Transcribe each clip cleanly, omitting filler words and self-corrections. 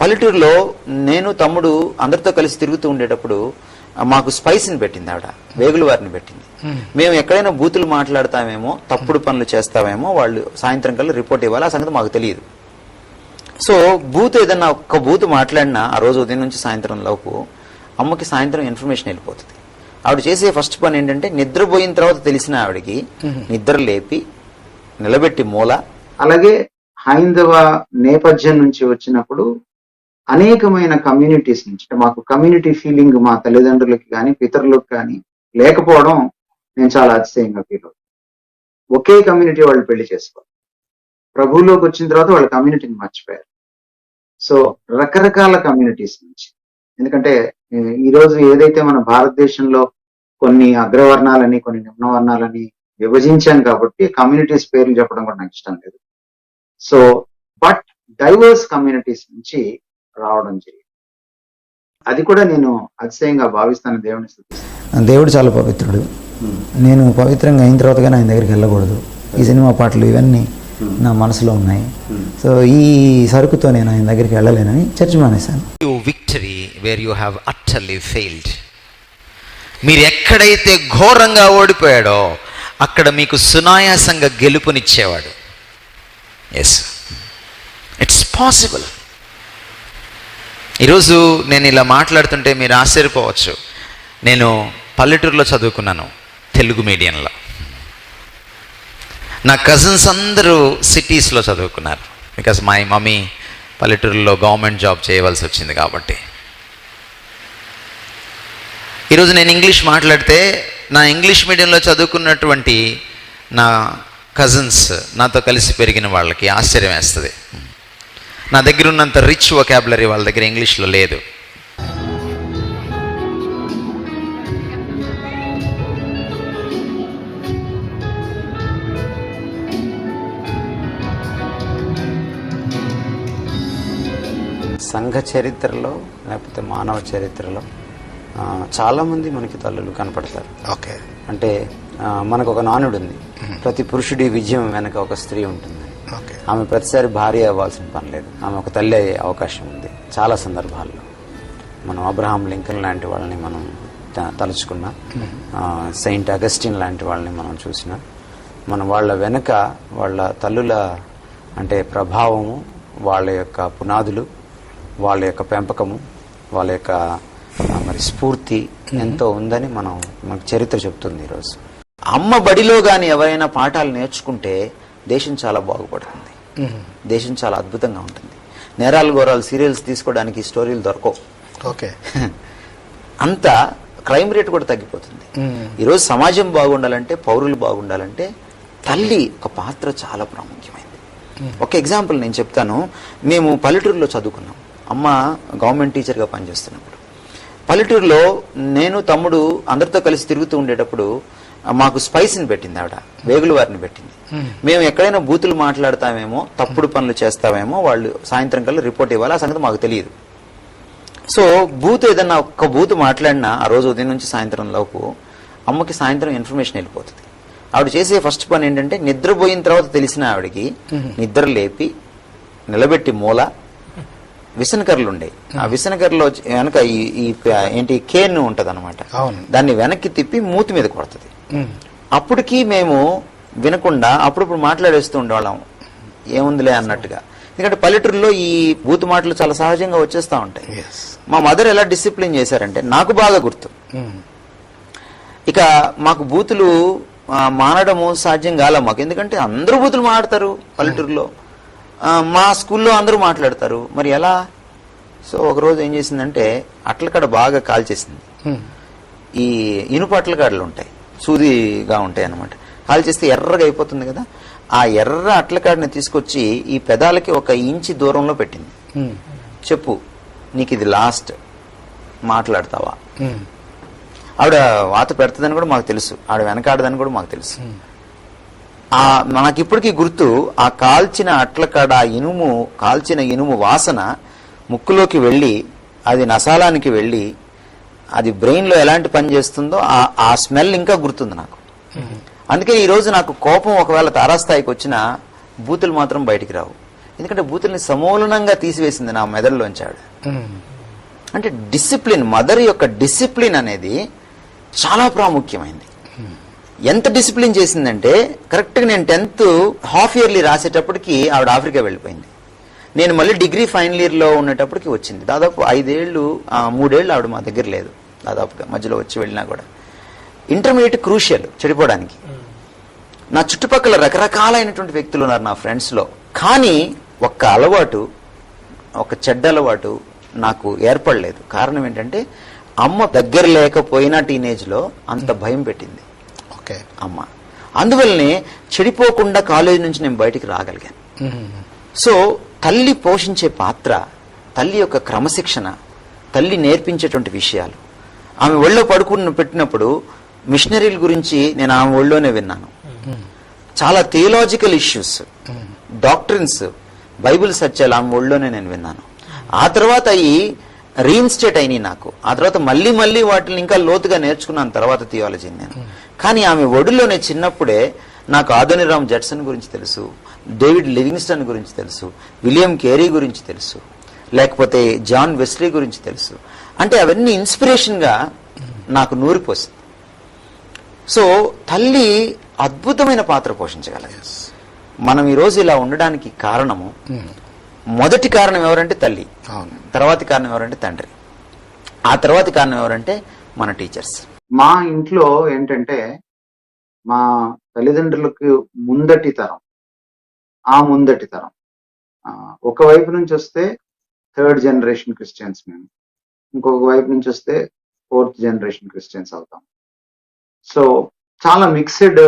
పల్లెటూరులో నేను తమ్ముడు అందరితో కలిసి తిరుగుతూ ఉండేటప్పుడు మాకు స్పైస్ని పెట్టింది ఆవిడ, వేగుల వారిని పెట్టింది. మేము ఎక్కడైనా బూతులు మాట్లాడతామేమో, తప్పుడు పనులు చేస్తామేమో వాళ్ళు సాయంత్రం కల్లా రిపోర్ట్ ఇవ్వాలి, ఆ సంగతి మాకు తెలియదు. సో బూత్ ఏదన్నా ఒక్క బూత్ మాట్లాడినా ఆ రోజు ఉదయం నుంచి సాయంత్రం లోపు అమ్మకి సాయంత్రం ఇన్ఫర్మేషన్ వెళ్ళిపోతుంది. ఆవిడ చేసే ఫస్ట్ పని ఏంటంటే నిద్రపోయిన తర్వాత తెలిసిన ఆవిడకి నిద్ర లేపి నిలబెట్టి మూల. అలాగే హైందవ నేపథ్యం నుంచి వచ్చినప్పుడు అనేకమైన కమ్యూనిటీస్ నుంచి, మాకు కమ్యూనిటీ ఫీలింగ్ మా తల్లిదండ్రులకి కానీ పితరులకు కానీ లేకపోవడం నేను చాలా అతిశయంగా ఫీల్ అవుతాను. ఒకే కమ్యూనిటీ వాళ్ళు పెళ్లి చేసుకోవాలి, ప్రభువులోకి వచ్చిన తర్వాత వాళ్ళ కమ్యూనిటీని మర్చిపోయారు. సో రకరకాల కమ్యూనిటీస్ నుంచి, ఎందుకంటే ఈరోజు ఏదైతే మన భారతదేశంలో కొన్ని అగ్రవర్ణాలని కొన్ని నిమ్నవర్ణాలని విభజించాం కాబట్టి కమ్యూనిటీస్ పేర్లు చెప్పడం కూడా నాకు ఇష్టం లేదు. సో బట్ డైవర్స్ కమ్యూనిటీస్ నుంచి రావడం జరిగింది, అది కూడా నేను అతిశయంగా భావిస్తాను. దేవుని స్తుతిస్తాను. దేవుడు చాలా పవిత్రుడు. నేను పవిత్రంగా అయిన తర్వాత కానీ ఆయన దగ్గరికి వెళ్ళకూడదు. ఈ సినిమా పాటలు ఇవన్నీ నా మనసులో ఉన్నాయి. సో ఈ సరుకుతో నేను ఆయన దగ్గరికి వెళ్ళలేనని చర్చ మానేశాను. Victory where you have utterly failed. మీరు ఎక్కడైతే ఘోరంగా ఓడిపోయాడో అక్కడ మీకు సునాయాసంగా గెలుపునిచ్చేవాడు. Yes, it's possible. ఈరోజు నేను ఇలా మాట్లాడుతుంటే మీరు ఆశ్చర్యపోవచ్చు. నేను పల్లెటూరులో చదువుకున్నాను, తెలుగు మీడియంలో. నా కజిన్స్ అందరూ సిటీస్లో చదువుకున్నారు, బికాస్ మై మమ్మీ పల్లెటూరులో గవర్నమెంట్ జాబ్ చేయవలసి వచ్చింది కాబట్టి. ఈరోజు నేను ఇంగ్లీష్ మాట్లాడితే నా ఇంగ్లీష్ మీడియంలో చదువుకున్నటువంటి నా కజిన్స్, నాతో కలిసి పెరిగిన వాళ్ళకి ఆశ్చర్యం వేస్తుంది. నా దగ్గర ఉన్నంత రిచ్ వొకాబులరీ వాళ్ళ దగ్గర ఇంగ్లీష్లో లేదు. సంఘ చరిత్రలో లేకపోతే మానవ చరిత్రలో చాలామంది మనకి తల్లులు కనపడతారు. ఓకే, అంటే మనకు ఒక నానుడు ఉంది, ప్రతి పురుషుడి విజయం వెనక ఒక స్త్రీ ఉంటుంది. ఆమె ప్రతిసారి భార్య అవ్వాల్సిన పని లేదు, ఆమె ఒక తల్లి అయ్యే అవకాశం ఉంది. చాలా సందర్భాల్లో మనం అబ్రహాం లింకన్ లాంటి వాళ్ళని మనం తలుచుకున్నా, సెయింట్ అగస్టిన్ లాంటి వాళ్ళని మనం చూసినా, మనం వాళ్ళ వెనుక వాళ్ళ తల్లుల అంటే ప్రభావము, వాళ్ళ యొక్క పునాదులు, వాళ్ళ యొక్క పెంపకము, వాళ్ళ యొక్క మరి స్ఫూర్తి ఎంతో ఉందని మనకు చరిత్ర చెప్తుంది. ఈరోజు అమ్మ బడిలో కానీ ఎవరైనా పాఠాలు నేర్చుకుంటే దేశం చాలా బాగుపడుతుంది, దేశం చాలా అద్భుతంగా ఉంటుంది. నేరాలు ఘోరాలు సీరియల్స్ తీసుకోవడానికి స్టోరీలు దొరకవు. ఓకే, అంత క్రైమ్ రేట్ కూడా తగ్గిపోతుంది. ఈరోజు సమాజం బాగుండాలంటే, పౌరులు బాగుండాలంటే తల్లి ఒక పాత్ర చాలా ప్రాముఖ్యమైనది. ఒక ఎగ్జాంపుల్ నేను చెప్తాను. మేము పల్లెటూరులో చదువుకున్నాం. అమ్మ గవర్నమెంట్ టీచర్గా పనిచేస్తున్నప్పుడు పల్లెటూరులో నేను తమ్ముడు అందరితో కలిసి తిరుగుతూ ఉండేటప్పుడు మాకు స్పైస్ని పెట్టింది ఆవిడ, వేగుల వారిని పెట్టింది. మేము ఎక్కడైనా బూతులు మాట్లాడతామేమో, తప్పుడు పనులు చేస్తామేమో వాళ్ళు సాయంత్రం కల్లా రిపోర్ట్ ఇవ్వాలి, ఆ సంగతి మాకు తెలియదు. సో బూత్ ఏదన్నా ఒక్క బూత్ మాట్లాడినా ఆ రోజు ఉదయం నుంచి సాయంత్రం లోపు అమ్మకి సాయంత్రం ఇన్ఫర్మేషన్ వెళ్ళిపోతుంది. ఆవిడ చేసే ఫస్ట్ పని ఏంటంటే నిద్రపోయిన తర్వాత తెలిసిన ఆవిడకి నిద్ర లేపి నిలబెట్టి మూల విసనకర్రలు ఉండేవి. ఆ విసనకర్రలో వెనక ఈ ఏంటి కేన్ ఉంటది అనమాట, దాన్ని వెనక్కి తిప్పి మూతి మీద కొడుతుంది. అప్పటికి మేము వినకుండా అప్పుడప్పుడు మాట్లాడేస్తూ ఉండేవాళ్ళం, ఏముందిలే అన్నట్టుగా. ఎందుకంటే పల్లెటూరులో ఈ బూతు మాటలు చాలా సహజంగా వచ్చేస్తూ ఉంటాయి. మా మదర్ ఎలా డిసిప్లిన్ చేశారంటే నాకు బాగా గుర్తు. ఇక మాకు బూతులు మానడము సాధ్యం కాలే మాకు, ఎందుకంటే అందరూ బూతులు మాట్లాడతారు పల్లెటూరులో. మా స్కూల్లో అందరూ మాట్లాడతారు, మరి ఎలా? సో ఒకరోజు ఏం చేసిందంటే అట్లకాడ బాగా కాల్చేసింది. ఈ ఇనుప అట్లకాడలు ఉంటాయి, సూదిగా ఉంటాయి అన్నమాట. కాల్చేస్తే ఎర్రగా అయిపోతుంది కదా, ఆ ఎర్ర అట్లకాడని తీసుకొచ్చి ఈ పెదాలకి 1 ఇంచి దూరంలో పెట్టింది. చెప్పు, నీకు ఇది లాస్ట్, మాట్లాడతావా? ఆవిడ వాత పెడుతుందని కూడా మాకు తెలుసు, ఆవిడ వెనకాడదని కూడా మాకు తెలుసు. మనకిప్పటికీ గుర్తు, ఆ కాల్చిన అట్లకాడ కాల్చిన ఇనుము వాసన ముక్కులోకి వెళ్ళి అది నసాలానికి వెళ్ళి అది బ్రెయిన్లో ఎలాంటి పని చేస్తుందో ఆ స్మెల్ ఇంకా గుర్తుంది నాకు. అందుకే ఈరోజు నాకు కోపం ఒకవేళ తారాస్థాయికి వచ్చినా బూతులు మాత్రం బయటికి రావు. ఎందుకంటే బూతుల్ని సమూలంగా తీసివేసింది నా మెదడులోంచి ఆవిడ. అంటే డిసిప్లిన్, మదర్ యొక్క డిసిప్లిన్ అనేది చాలా ప్రాముఖ్యమైంది. ఎంత డిసిప్లిన్ చేసిందంటే కరెక్ట్గా నేను 10th హాఫ్ ఇయర్లీ రాసేటప్పటికి ఆవిడ ఆఫ్రికా వెళ్ళిపోయింది. నేను మళ్ళీ డిగ్రీ ఫైనల్ ఇయర్లో ఉండేటప్పటికి వచ్చింది. దాదాపు 3 ఏళ్ళు ఆవిడ మా దగ్గర లేదు దాదాపుగా, మధ్యలో వచ్చి వెళ్ళినా కూడా. ఇంటర్మీడియట్ క్రూషియల్ చెడిపోవడానికి. నా చుట్టుపక్కల రకరకాలైనటువంటి వ్యక్తులు ఉన్నారు నా ఫ్రెండ్స్లో, కానీ ఒక్క అలవాటు, ఒక చెడ్డ అలవాటు నాకు ఏర్పడలేదు. కారణం ఏంటంటే అమ్మ దగ్గర లేకపోయినా టీనేజ్లో అంత భయం పెట్టింది ఓకే అమ్మ. అందువల్లనే చెడిపోకుండా కాలేజీ నుంచి నేను బయటికి రాగలిగాను. సో తల్లి పోషించే పాత్ర, తల్లి యొక్క క్రమశిక్షణ, తల్లి నేర్పించేటువంటి విషయాలు. ఆమె ఒళ్ళో పెట్టినప్పుడు మిషనరీల గురించి నేను ఆమె ఒళ్ళోనే విన్నాను. చాలా థియలాజికల్ ఇష్యూస్, డాక్ట్రిన్స్, బైబిల్ సత్యాలు ఆమె ఒళ్ళోనే నేను విన్నాను. ఆ తర్వాత అవి రీఇన్స్టేట్ అయినాయి నాకు. ఆ తర్వాత మళ్ళీ వాటిని ఇంకా లోతుగా నేర్చుకున్నాను తర్వాత థియాలజీని నేను. కానీ ఆమె ఒడిలోనే చిన్నప్పుడే నాకు ఆదోనిరామ్ జడ్సన్ గురించి తెలుసు, డేవిడ్ లివింగ్స్టన్ గురించి తెలుసు, విలియం కేరీ గురించి తెలుసు, లేకపోతే జాన్ వెస్లీ గురించి తెలుసు. అంటే అవన్నీ ఇన్స్పిరేషన్గా నాకు నూరిపోసింది. సో తల్లి అద్భుతమైన పాత్ర పోషించగలదు. మనం ఈరోజు ఇలా ఉండడానికి కారణము, మొదటి కారణం ఎవరంటే తల్లి, తర్వాతి కారణం ఎవరంటే తండ్రి, ఆ తర్వాతి కారణం ఎవరంటే మన టీచర్స్. మా ఇంట్లో ఏంటంటే మా తల్లిదండ్రులకు ముందటి తరం, ఒకవైపు నుంచి వస్తే 3rd జనరేషన్ క్రిస్టియన్స్ మేము, ఇంకొక వైపు నుంచి వస్తే 4th జనరేషన్ క్రిస్టియన్స్ అవుతాం. సో చాలా మిక్స్డ్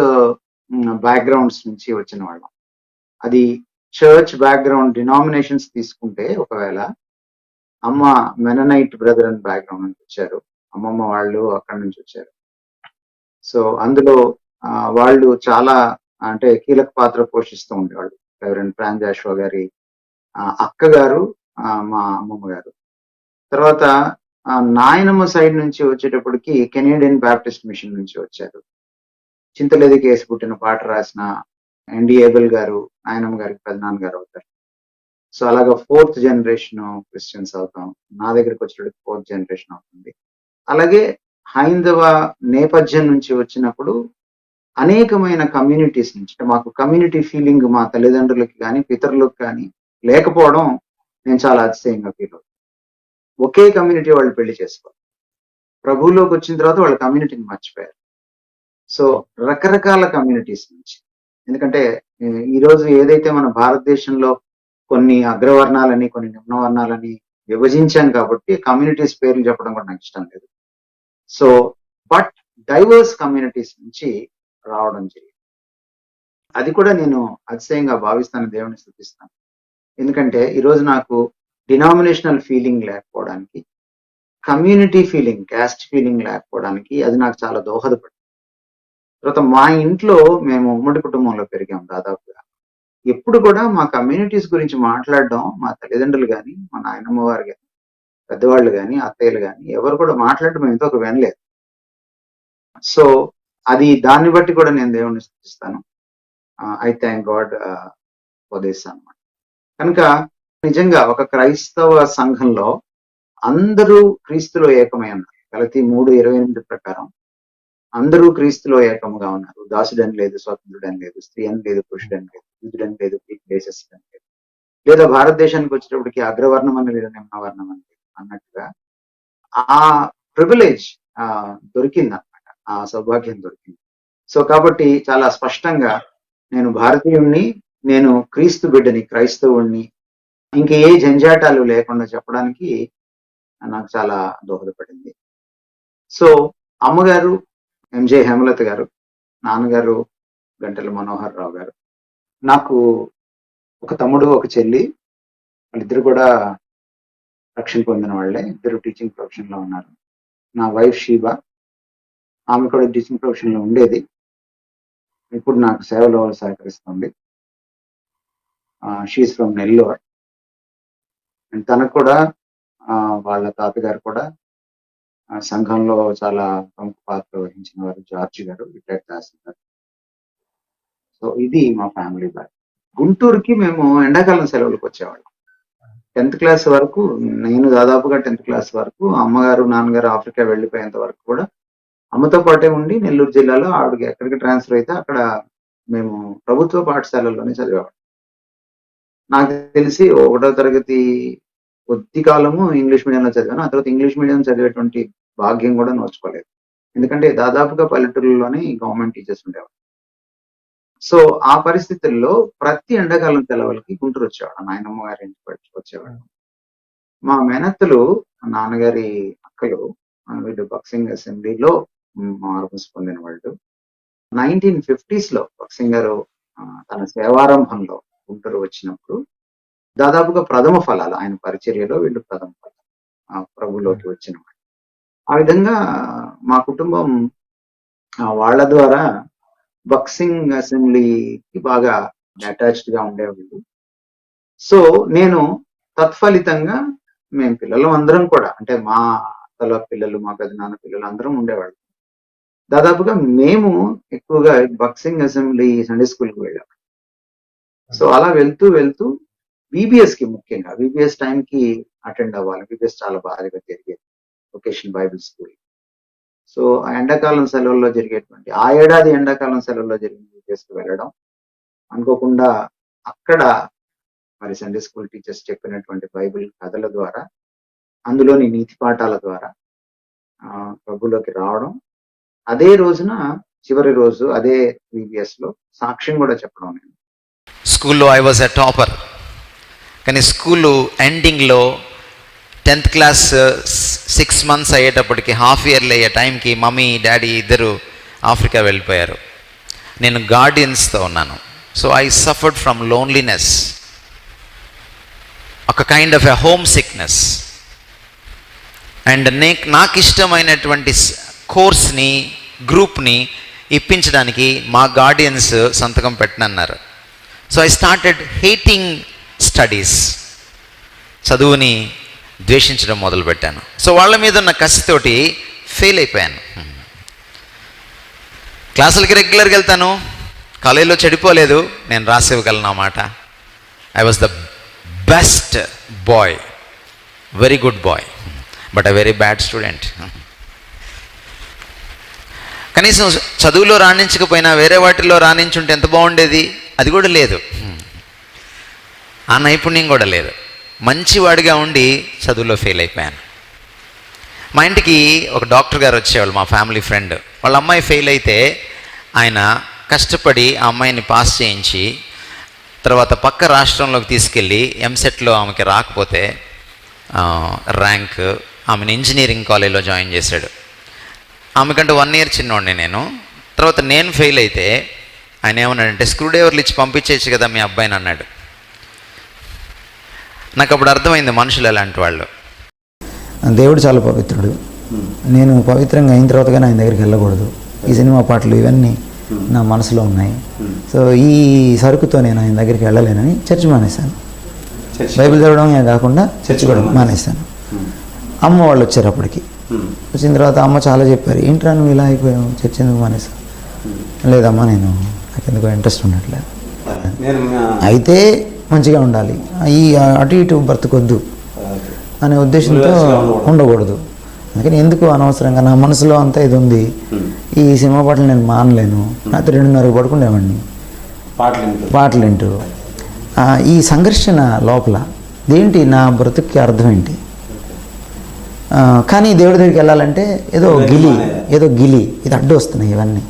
బ్యాక్గ్రౌండ్స్ నుంచి వచ్చిన వాళ్ళం. అది చర్చ్ బ్యాక్గ్రౌండ్, డినామినేషన్స్ తీసుకుంటే ఒకవేళ అమ్మ మెననైట్ బ్రదర్ అండ్ బ్యాక్గ్రౌండ్ నుంచి వచ్చారు, అమ్మమ్మ వాళ్ళు అక్కడి నుంచి వచ్చారు. సో అందులో వాళ్ళు చాలా అంటే కీలక పాత్ర పోషిస్తూ ఉండేవాళ్ళు. రెవరెండ్ ఫ్రాన్ జాషువా గారి అక్కగారు మా అమ్మమ్మ గారు. తర్వాత నాయనమ్మ సైడ్ నుంచి వచ్చేటప్పటికి కెనేడియన్ బ్యాప్టిస్ట్ మిషన్ నుంచి వచ్చారు. చింతలేది కేసు పుట్టిన పాట రాసిన ఎన్డి ఏబెల్ గారు నాయనమ్మ గారికి పెదనాన్న గారు అవుతారు. సో అలాగా 4th జనరేషన్ క్రిస్టియన్స్ అవుతాం. నా దగ్గరికి వచ్చేటప్పటికి 4th జనరేషన్ అవుతుంది. అలాగే హైందవ నేపథ్యం నుంచి వచ్చినప్పుడు అనేకమైన కమ్యూనిటీస్ నుంచి, మాకు కమ్యూనిటీ ఫీలింగ్ మా తల్లిదండ్రులకి కానీ పితరులకు కానీ లేకపోవడం నేను చాలా అతిశయంగా ఫీల్ అవుతాను. ఒకే కమ్యూనిటీ వాళ్ళు పెళ్లి చేసుకోవాలి, ప్రభువులోకి వచ్చిన తర్వాత వాళ్ళ కమ్యూనిటీని మర్చిపోయారు. సో రకరకాల కమ్యూనిటీస్ నుంచి, ఎందుకంటే ఈరోజు ఏదైతే మన భారతదేశంలో కొన్ని అగ్రవర్ణాలని కొన్ని నిమ్నవర్ణాలని విభజించాం కాబట్టి కమ్యూనిటీస్ పేర్లు చెప్పడం కూడా నాకు ఇష్టం లేదు. సో బట్ డైవర్స్ కమ్యూనిటీస్ నుంచి రావడం జరిగింది. అది కూడా నేను అతిశయంగా భావిస్తాను, దేవుని స్తుతిస్తాను. ఎందుకంటే ఈరోజు నాకు డినామినేషనల్ ఫీలింగ్ లేకపోవడానికి, కమ్యూనిటీ ఫీలింగ్, క్యాస్ట్ ఫీలింగ్ లేకపోవడానికి అది నాకు చాలా దోహదపడింది. తర్వాత మా ఇంట్లో మేము ఉమ్మడి కుటుంబంలో పెరిగాం దాదాపుగా. ఎప్పుడు కూడా మా కమ్యూనిటీస్ గురించి మాట్లాడడం మా తల్లిదండ్రులు కానీ, మా నాయనమ్మ వారు కానీ, పెద్దవాళ్ళు కానీ, అత్తయ్యలు కానీ ఎవరు కూడా మాట్లాడడం ఎంతో ఒక వినలేదు. సో అది దాన్ని బట్టి కూడా నేను దేవుణ్ణి స్తుతిస్తాను. I thank God for this అన్నమాట. కనుక నిజంగా ఒక క్రైస్తవ సంఘంలో అందరూ క్రీస్తులో ఏకమై ఉన్నారు. గలతీ 3:28 ప్రకారం అందరూ క్రీస్తులో ఏకముగా ఉన్నారు. దాసుడని లేదు, స్వతంత్రుడని లేదు, స్త్రీ అని లేదు, పురుషుడని లేదు, యూదుడని లేదు, దేశస్థుడని లేదు, లేదా భారతదేశానికి వచ్చేటప్పటికి అగ్రవర్ణం అని లేదు, నిమ్నవర్ణం అని లేదు అన్నట్టుగా ఆ ప్రివిలేజ్ దొరికింది అన్నమాట, ఆ సౌభాగ్యం దొరికింది. సో కాబట్టి చాలా స్పష్టంగా నేను భారతీయుణ్ణి, నేను క్రీస్తు బిడ్డని, క్రైస్తవుణ్ణి, ఇంక ఏ జంజాటాలు లేకుండా చెప్పడానికి నాకు చాలా దోహదపడింది. సో అమ్మగారు ఎంజే హేమలత గారు, నాన్నగారు గంటల మనోహర్ రావు గారు, నాకు ఒక తమ్ముడు ఒక చెల్లి, వాళ్ళిద్దరు కూడా రక్షణ పొందిన వాళ్ళే, ఇద్దరు టీచింగ్ ప్రొఫెషన్ లో ఉన్నారు. నా వైఫ్ షీబా, ఆమె కూడా టీచింగ్ ప్రొఫెషన్ లో ఉండేది, ఇప్పుడు నాకు సేవలో సహకరిస్తుంది. She's from Nellore. అండ్ తనకు కూడా వాళ్ళ తాతగారు కూడా సంఘంలో చాలా ప్రముఖ పాత్ర వహించిన వారు, జార్జి గారు, రిటైర్డ్ తహసీల్దార్. సో ఇది మా ఫ్యామిలీ బ్యాక్. గుంటూరుకి మేము ఎండాకాలం సెలవులకు వచ్చేవాళ్ళం. 10th క్లాస్ వరకు, నేను దాదాపుగా 10th క్లాస్ వరకు అమ్మగారు నాన్నగారు ఆఫ్రికా వెళ్ళిపోయేంత వరకు కూడా అమ్మతో పాటే ఉండి నెల్లూరు జిల్లాలో ఆవిడకి ఎక్కడికి ట్రాన్స్ఫర్ అయితే అక్కడ మేము ప్రభుత్వ పాఠశాలల్లోనే చదివేవాళ్ళం. నాకు తెలిసి 1వ తరగతి కొద్ది కాలము ఇంగ్లీష్ మీడియంలో చదివాను. ఆ తర్వాత ఇంగ్లీష్ మీడియం చదివేటువంటి భాగ్యం కూడా నోచుకోలేదు. ఎందుకంటే దాదాపుగా పల్లెటూరులోనే గవర్నమెంట్ టీచర్స్ ఉండేవారు. సో ఆ పరిస్థితుల్లో ప్రతి ఎండాకాలం సెలవులకి గుంటూరు వచ్చేవాడు, నాయనమ్మ గారి ఇంటికి వచ్చేవాడు. మా మేనత్తలు, నాన్నగారి అక్కలు, వీళ్ళు బాక్సింగ్ అసెంబ్లీలో మార్పుస్ పొందిన వాళ్ళు. 1950s లో బాక్సింగ్ గారు తన సేవారంభంలో గుంటూరు వచ్చినప్పుడు దాదాపుగా ప్రథమ ఫలాలు ఆయన పరిచర్యలో వీళ్ళు ప్రథమ ఫలాలు ప్రభులోకి వచ్చిన వాళ్ళు. ఆ విధంగా మా కుటుంబం వాళ్ళ ద్వారా బాక్సింగ్ అసెంబ్లీకి బాగా అటాచ్డ్ గా ఉండేవాళ్ళు. సో నేను తత్ఫలితంగా మేము పిల్లలు అందరం కూడా, అంటే మా అత్తల పిల్లలు, మా పెద్దనాన్న పిల్లలు అందరం ఉండేవాళ్ళు. దాదాపుగా మేము ఎక్కువగా బాక్సింగ్ అసెంబ్లీ సండే స్కూల్కి వెళ్ళాం. సో అలా వెళ్తూ వెళ్తూ బీబీఎస్ కి, ముఖ్యంగా బీబీఎస్ టైంకి అటెండ్ అవ్వాలి. బీబీఎస్ చాలా బాగా జరిగేది, వొకేషనల్ బైబిల్ స్కూల్. సో ఆ ఎండాకాలం సెలవుల్లో జరిగేటువంటి, ఆ ఏడాది ఎండాకాలం సెలవుల్లో జరిగిన బీబీఎస్కి వెళ్ళడం, అనుకోకుండా అక్కడ మరి సండే స్కూల్ టీచర్స్ చెప్పినటువంటి బైబిల్ కథల ద్వారా, అందులోని నీతి పాఠాల ద్వారా ప్రభులోకి రావడం, అదే రోజున చివరి రోజు అదే బీబీఎస్ లో సాక్ష్యం కూడా చెప్పడం. నేను స్కూల్లో ఐ వాజ్ ఎ టాపర్, కానీ స్కూలు ఎండింగ్లో 10th క్లాస్ 6 months అయ్యేటప్పటికి, హాఫ్ ఇయర్లీ అయ్యే టైంకి మమ్మీ డాడీ ఇద్దరు ఆఫ్రికా వెళ్ళిపోయారు. నేను గార్డియన్స్తో ఉన్నాను. So I suffered from loneliness, ఒక kind of a home sickness. And నాకు ఇష్టమైనటువంటి కోర్స్ని, గ్రూప్ని ఇప్పించడానికి మా గార్డియన్స్ సంతకం పెట్టనన్నారు. So I started hating studies, చదువుని ద్వేషించడం మొదలుపెట్టాను. సో వాళ్ళ మీద ఉన్న కసితోటి ఫెయిల్ అయిపోయాను. క్లాసులకి రెగ్యులర్గా వెళ్తాను, కాలేజీలో చెడిపోలేదు, నేను రాసివ్వగలను అన్నమాట. I was the best boy, very good boy, but a very bad student. కనీసం చదువులో రాణించకపోయినా వేరే వాటిల్లో రాణించుంటే ఎంత బాగుండేది, అది కూడా లేదు. ఆ నైపుణ్యం కూడా లేదు. మంచివాడిగా ఉండి చదువులో ఫెయిల్ అయిపోయాను. మా ఇంటికి ఒక డాక్టర్ గారు వచ్చేవాళ్ళు, మా ఫ్యామిలీ ఫ్రెండ్. వాళ్ళ అమ్మాయి ఫెయిల్ అయితే ఆయన కష్టపడి ఆ అమ్మాయిని పాస్ చేయించి, తర్వాత పక్క రాష్ట్రంలోకి తీసుకెళ్ళి ఎంసెట్లో ఆమెకి రాకపోతే ర్యాంక్, ఆమెను ఇంజనీరింగ్ కాలేజ్లో జాయిన్ చేశాడు. ఆమెకంటే 1 year చిన్నోడిని నేను. తర్వాత నేను ఫెయిల్ అయితే ఆయన ఏమన్నాడంటే, స్క్రూ డ్రైవర్లు ఇచ్చి పంపించేయచ్చు కదా మీ అబ్బాయిని అన్నాడు. నాకు అప్పుడు అర్థమైంది మనుషులు ఎలాంటి వాళ్ళు. దేవుడు చాలా పవిత్రుడు. నేను పవిత్రంగా అయిన తర్వాత కానీ ఆయన దగ్గరికి వెళ్ళకూడదు. ఈ సినిమా పాటలు ఇవన్నీ నా మనసులో ఉన్నాయి. సో ఈ సరుకుతో నేను ఆయన దగ్గరికి వెళ్ళలేనని చర్చ్ మానేశాను. బైబిల్ చదవడమే కాకుండా చర్చ్ కూడా మానేశాను. అమ్మ వాళ్ళు వచ్చారు అప్పటికి. వచ్చిన తర్వాత అమ్మ చాలా చెప్పారు, ఏంట్రా నువ్వు ఇలా అయిపోయావు, చర్చ్ ఎందుకు మానేశావు? లేదమ్మా, నాకు ఎందుకో ఇంట్రెస్ట్ ఉండట్లేదు. అయితే మంచిగా ఉండాలి, ఈ అటు ఇటు బ్రతకొద్దు అనే ఉద్దేశంతో ఉండకూడదు. అందుకని ఎందుకు అనవసరంగా, నా మనసులో అంతా ఇది ఉంది, ఈ సినిమా పాటలు నేను మానలేను. రాత్రి 2:30 పడుకునేవాడిని పాటలు వింటూ. ఈ సంఘర్షణ లోపల ఏంటి, నా బ్రతుక్కి అర్థం ఏంటి? కానీ దేవుడి దగ్గరికి వెళ్ళాలంటే ఏదో గిలి ఇది అడ్డు వస్తున్నాయి ఇవన్నీ.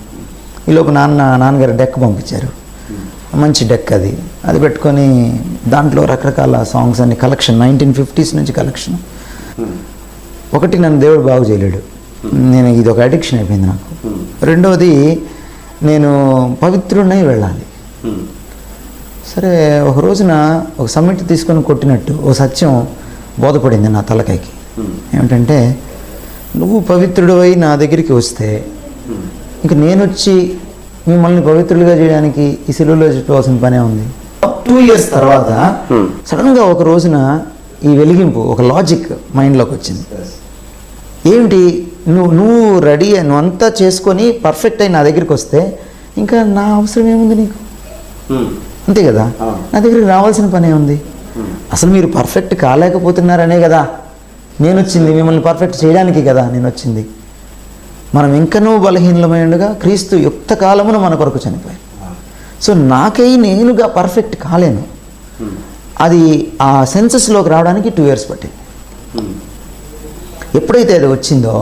ఈలోపు నాన్నగారు డెక్ పంపించారు, మంచి డెక్ అది పెట్టుకొని దాంట్లో రకరకాల సాంగ్స్ అన్ని కలెక్షన్, 1950s నుంచి కలెక్షన్. ఒకటి, నన్ను దేవుడు బాగు చేయలేడు, ఇది ఒక అడిక్షన్ అయిపోయింది నాకు. రెండవది, నేను పవిత్రుడినై వెళ్ళాలి. సరే, ఒక రోజున ఒక సమ్మిట్ తీసుకొని కొట్టినట్టు ఓ సత్యం బోధపడింది నా తలకాయకి. ఏమిటంటే, నువ్వు పవిత్రుడివై నా దగ్గరికి వస్తే ఇంక నేను వచ్చి మిమ్మల్ని పవిత్రులుగా చేయడానికి ఈ సిలువలో చెప్పవలసిన పనే ఉంది. 2 years తర్వాత సడన్గా ఒక రోజున ఈ వెలిగింపు, ఒక లాజిక్ మైండ్లోకి వచ్చింది. ఏమిటి, నువ్వు రెడీ, నువ్వు అంతా చేసుకొని పర్ఫెక్ట్ అయి నా దగ్గరికి వస్తే ఇంకా నా అవసరం ఏముంది నీకు? అంతే కదా. నా దగ్గరికి రావాల్సిన పనే ఉంది. అసలు మీరు పర్ఫెక్ట్ కాలేకపోతున్నారనే కదా నేను వచ్చింది, మిమ్మల్ని పర్ఫెక్ట్ చేయడానికి కదా నేను వచ్చింది. మనం ఇంకనూ బలహీనమైనగా క్రీస్తు యుక్త కాలమును మన కొరకు చనిపోయాడు. సో నాకై నేనుగా పర్ఫెక్ట్ కాలేను. అది ఆ సెన్సెస్లోకి రావడానికి 2 years పట్టింది. ఎప్పుడైతే అది వచ్చిందో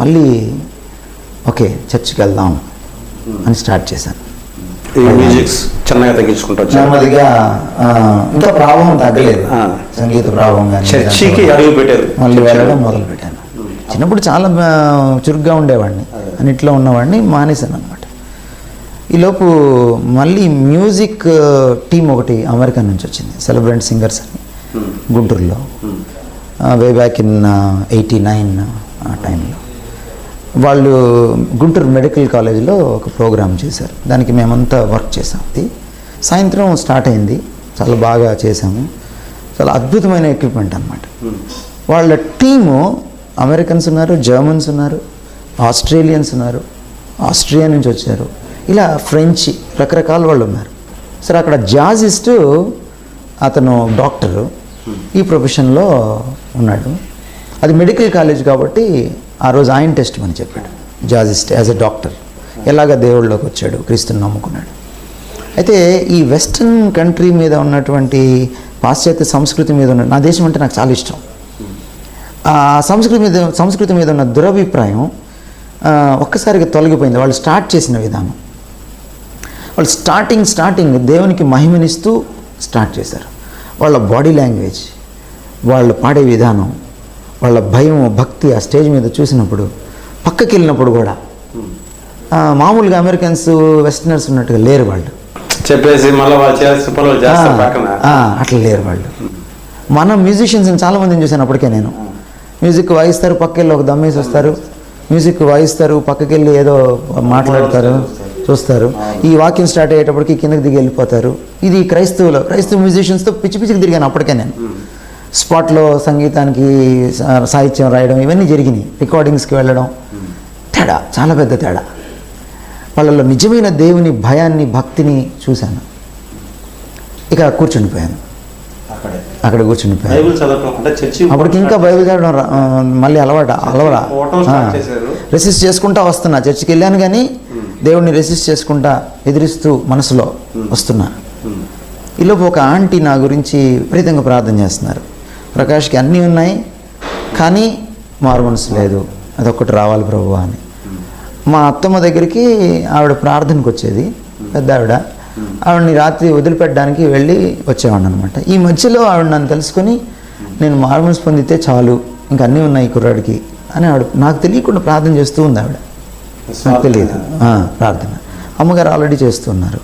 మళ్ళీ ఓకే చర్చికి వెళ్దాం అని స్టార్ట్ చేశాను. చిన్నగా తగ్గించుకుంటా నెమ్మదిగా ఇంకా ప్రభావం తగ్గలేదు, సంగీత ప్రభావం కానీ చర్చికి అడుగు పెట్టారు, మళ్ళీ వెళ్ళడం మొదలు పెట్టాను. చిన్నప్పుడు చాలా చురుగ్గా ఉండేవాడిని, అన్నిట్లో ఉన్నవాడిని, మానేశాను అనమాట. ఈలోపు మళ్ళీ మ్యూజిక్ టీం ఒకటి అమెరికా నుంచి వచ్చింది, సెలబ్రెంట్ సింగర్స్ అని, గుంటూరులో, వే బ్యాక్ ఇన్ 89 ఆ టైంలో. వాళ్ళు గుంటూరు మెడికల్ కాలేజీలో ఒక ప్రోగ్రామ్ చేశారు. దానికి మేమంతా వర్క్ చేసాం. అది సాయంత్రం స్టార్ట్ అయింది, చాలా బాగా చేసాము. చాలా అద్భుతమైన ఎక్విప్మెంట్ అనమాట. వాళ్ళ టీము అమెరికన్స్ ఉన్నారు, జర్మన్స్ ఉన్నారు, ఆస్ట్రేలియన్స్ ఉన్నారు, ఆస్ట్రియా నుంచి వచ్చారు, ఇలా ఫ్రెంచ్, రకరకాల వాళ్ళు ఉన్నారు. సరే అక్కడ జాజిస్టు అతను డాక్టరు, ఈ ప్రొఫెషన్లో ఉన్నాడు. అది మెడికల్ కాలేజ్ కాబట్టి ఆ రోజు ఆయన టెస్ట్ అని చెప్పాడు. జాజిస్ట్ యాజ్ ఎ డాక్టర్ ఎలాగ దేవుళ్ళలోకి వచ్చాడు, క్రీస్తుని నమ్ముకున్నాడు. అయితే ఈ వెస్ట్రన్ కంట్రీ మీద ఉన్నటువంటి పాశ్చాత్య సంస్కృతి మీద ఉన్న, నా దేశం అంటే నాకు చాలా ఇష్టం, ఆ సంస్కృతి మీద ఉన్న దురభిప్రాయం ఒక్కసారిగా తొలగిపోయింది. వాళ్ళు స్టార్ట్ చేసిన విధానం, వాళ్ళు స్టార్టింగ్ దేవునికి మహిమనిస్తూ స్టార్ట్ చేశారు. వాళ్ళ బాడీ లాంగ్వేజ్, వాళ్ళు పాడే విధానం, వాళ్ళ భయం, భక్తి ఆ స్టేజ్ మీద చూసినప్పుడు, పక్కకి వెళ్ళినప్పుడు కూడా మామూలుగా అమెరికన్స్ వెస్టర్నర్స్ ఉన్నట్టుగా లేరు వాళ్ళు. చెప్పేసి అట్లా లేరు వాళ్ళు. మన మ్యూజిషియన్స్ని చాలామందిని చూశాను అప్పటికే నేను. మ్యూజిక్ వాయిస్తారు, పక్కకెళ్ళి ఒక దమ్మేసి వస్తారు, మ్యూజిక్ వాయిస్తారు, పక్కకెళ్ళి ఏదో మాట్లాడతారు, చూస్తారు. ఈ వాక్యం స్టార్ట్ అయ్యేటప్పటికి కిందకి దిగి వెళ్ళిపోతారు. ఇది క్రైస్తవ మ్యూజిషియన్స్తో పిచ్చికి తిరిగాను అప్పటికే నేను. స్పాట్లో సంగీతానికి సాహిత్యం రాయడం ఇవన్నీ జరిగినాయి, రికార్డింగ్స్కి వెళ్ళడం. తేడా, చాలా పెద్ద తేడా. వాళ్ళలో నిజమైన దేవుని భయాన్ని, భక్తిని చూశాను. ఇక కూర్చుండిపోయాను, అక్కడ కూర్చుండిపోయాను. అప్పటికి ఇంకా బైబిల్ చదవడం మళ్ళీ అలవడా రెసిస్ట్ చేసుకుంటా వస్తున్నా. చర్చికి వెళ్ళాను కానీ దేవుడిని రెసిస్ట్ చేసుకుంటా, ఎదిరిస్తూ మనసులో వస్తున్నా. ఈలోపు ఒక ఆంటీ నా గురించి విపరీతంగా ప్రార్థన చేస్తున్నారు. ప్రకాష్కి అన్నీ ఉన్నాయి కానీ మారు మనసు లేదు, అదొక్కటి రావాలి ప్రభు అని. మా అత్తమ్మ దగ్గరికి ఆవిడ ప్రార్థనకు వచ్చేది, పెద్ద ఆవిడని రాత్రి వదిలిపెట్టడానికి వెళ్ళి వచ్చేవాడిని అనమాట. ఈ మధ్యలో ఆవిడ నన్ను తెలుసుకొని, నేను మారు మనసు పొందితే చాలు, ఇంకా అన్నీ ఉన్నాయి కుర్రాడికి అని ఆవిడ నాకు తెలియకుండా ప్రార్థన చేస్తూ ఉంది. ఆవిడ నాకు తెలియదు ప్రార్థన, అమ్మగారు ఆల్రెడీ చేస్తున్నారు.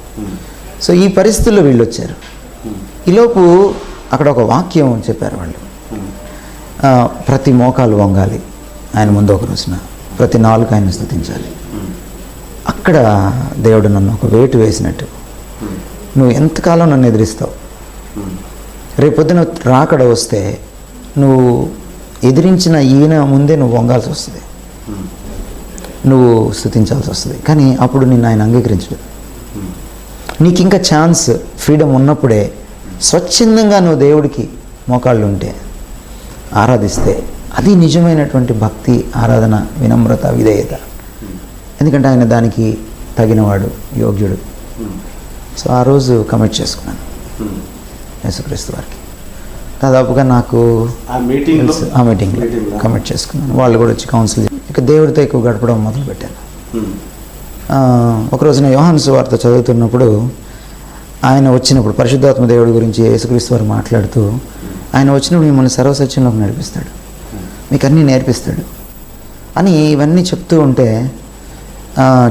సో ఈ పరిస్థితుల్లో వీళ్ళు వచ్చారు. ఈలోపు అక్కడ ఒక వాక్యం చెప్పారు వాళ్ళు, ప్రతి మోకాలు వంగాలి ఆయన ముందు ఒక రోజున, ప్రతి నాలుగు ఆయన స్తుతించాలి. అక్కడ దేవుడు నన్ను ఒక వేటు వేసినట్టు, నువ్వు ఎంతకాలం నన్ను ఎదిరిస్తావు, రేపొద్దున రాకడ వస్తే నువ్వు ఎదిరించిన ఈయన ముందే నువ్వు వంగాల్సి వస్తుంది, నువ్వు స్తుతించాల్సి వస్తుంది. కానీ అప్పుడు నిన్ను ఆయన అంగీకరించడు. నీకు ఇంకా ఛాన్స్, ఫ్రీడమ్ ఉన్నప్పుడే స్వచ్ఛందంగా నువ్వు దేవుడికి మోకాళ్ళు ఉంటే, ఆరాధిస్తే, అది నిజమైనటువంటి భక్తి, ఆరాధన, వినమ్రత, విధేయత. ఎందుకంటే ఆయన దానికి తగినవాడు, యోగ్యుడు. సో ఆ రోజు కమిట్ చేసుకున్నాను యేసుక్రీస్తు వారికి. దాదాపుగా నాకు ఆ మీటింగ్లో కమిట్ చేసుకున్నాను. వాళ్ళు కూడా వచ్చి కౌన్సిల్, ఇక దేవుడితో ఎక్కువ గడపడం మొదలుపెట్టాను. ఒక రోజున యోహాను సువార్త చదువుతున్నప్పుడు ఆయన వచ్చినప్పుడు, పరిశుద్ధాత్మ దేవుడి గురించి యేసుక్రీస్తు వారు మాట్లాడుతూ, ఆయన వచ్చినప్పుడు మిమ్మల్ని సర్వసత్యంలోకి నడిపిస్తాడు, మీకు అన్నీ నేర్పిస్తాడు అని ఇవన్నీ చెప్తూ ఉంటే,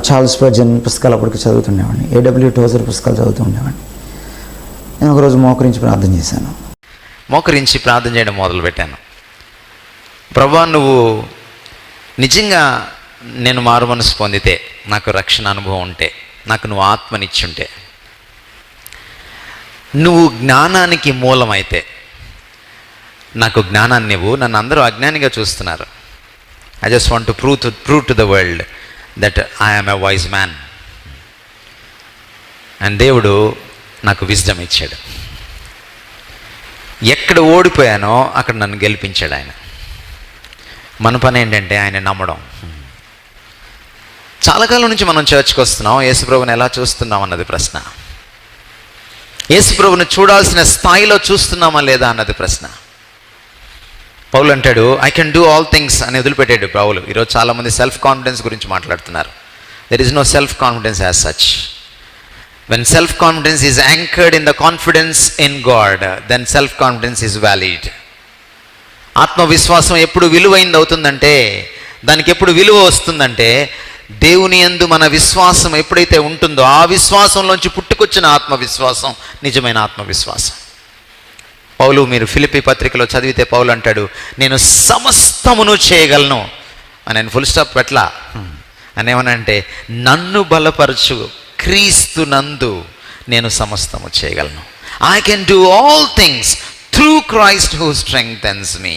చార్ల్స్ స్పర్జన్ పుస్తకాలు అప్పటికి చదువుతుండేవాడిని, ఏడబ్ల్యూ టోజర్ పుస్తకాలు చదువుతూ ఉండేవాడిని. నేను ఒకరోజు మోకరించి ప్రార్థన చేశాను. మోకరించి ప్రార్థన చేయడం మొదలుపెట్టాను. ప్రభువా, నువ్వు నిజంగా నేను మారు మనసు పొందితే, నాకు రక్షణ అనుభవం ఉంటే, నాకు నువ్వు ఆత్మనిచ్చుంటే, నువ్వు జ్ఞానానికి మూలమైతే, నాకు జ్ఞానాన్ని ఇవ్వు. నన్ను అందరూ అజ్ఞానిగా చూస్తున్నారు. I just want to prove to the world that I am a wise man. And దేవుడు నాకు విజ్డమ్ ఇచ్చాడు. ఎక్కడ ఓడిపోయానో అక్కడ నన్ను గెలిపించాడు ఆయన. మన పని ఏంటంటే ఆయన నమ్మడం. చాలా కాలం నుంచి మనం చర్చ్కి వస్తున్నాం, యేసుప్రభుని ఎలా చూస్తున్నాం అన్నది ప్రశ్న. యేసుప్రభుని చూడాల్సిన స్థాయిలో చూస్తున్నామా లేదా అన్నది ప్రశ్న. పౌలు అంటాడు, I can do all things అని వదిలిపెట్టాడు పౌలు. ఈరోజు చాలామంది సెల్ఫ్ కాన్ఫిడెన్స్ గురించి మాట్లాడుతున్నారు. There is no self confidence as such. When self confidence is anchored in the confidence in God, then self confidence is valid. ఆత్మవిశ్వాసం ఎప్పుడు విలువైంది అవుతుందంటే, దానికి ఎప్పుడు విలువ వస్తుందంటే, దేవుని యందు మన విశ్వాసం ఎప్పుడైతే ఉంటుందో ఆ విశ్వాసంలోంచి పుట్టుకొచ్చిన ఆత్మవిశ్వాసం నిజమైన ఆత్మవిశ్వాసం. పౌలు, మీరు ఫిలిప్పీ పత్రికలో చదివితే పౌలు అంటాడు, నేను సమస్తమును చేయగలను అని. నేను ఫుల్ స్టాప్ పెట్లా అని ఏమనంటే, నన్ను బలపరచు క్రీస్తు నందు నేను సమస్తము చేయగలను. I can do all things through Christ who strengthens me.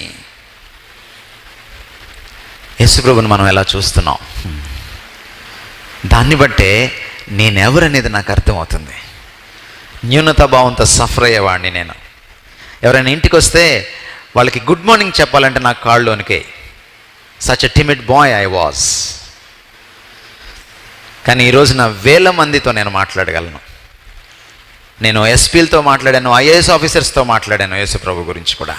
యేసుప్రభుని మనం ఎలా చూస్తున్నాం, దాన్ని బట్టే నేనెవరనేది నాకు అర్థమవుతుంది. న్యూనతాభావంతో సఫర్ అయ్యేవాడిని నేను. ఎవరైనా ఇంటికి వస్తే వాళ్ళకి గుడ్ మార్నింగ్ చెప్పాలంటే నాకు కాళ్ళలోనికే. Such a timid boy I was. కానీ ఈరోజు నా వేల మందితో నేను మాట్లాడగలను. నేను ఎస్పీలతో మాట్లాడాను, ఐఏఎస్ ఆఫీసర్స్తో మాట్లాడాను యేసుప్రభు గురించి కూడా.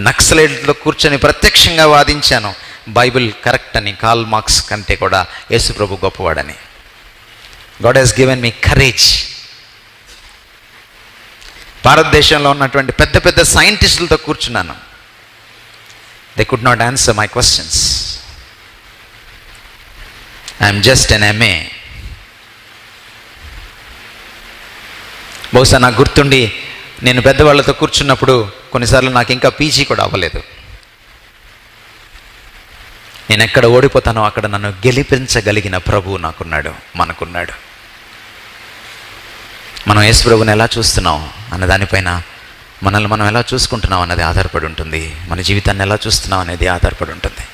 నక్సలైట్లతో కూర్చొని ప్రత్యక్షంగా వాదించాను, బైబిల్ కరెక్ట్ అని, కాల్ మార్క్స్ కంటే కూడా యేసుప్రభు గొప్పవాడని. God has given me courage. భారతదేశంలో ఉన్నటువంటి పెద్ద పెద్ద సైంటిస్టులతో కూర్చున్నాను. They could not answer my questions. I'm just an MA. బహుశా నాకు గుర్తుండి నేను పెద్దవాళ్ళతో కూర్చున్నప్పుడు కొన్నిసార్లు నాకు ఇంకా పీజీ కూడా అవ్వలేదు. నేను ఎక్కడ ఓడిపోతానో అక్కడ నన్ను గెలిపించగలిగిన ప్రభువు నాకున్నాడు, మనకున్నాడు. మనం యేసు ప్రభువుని ఎలా చూస్తున్నాం అన్న దానిపైన, మనల్ని మనం ఎలా చూసుకుంటున్నాం అన్నది ఆధారపడి ఉంటుంది. మన జీవితాన్ని ఎలా చూస్తున్నాం అనేది ఆధారపడి ఉంటుంది.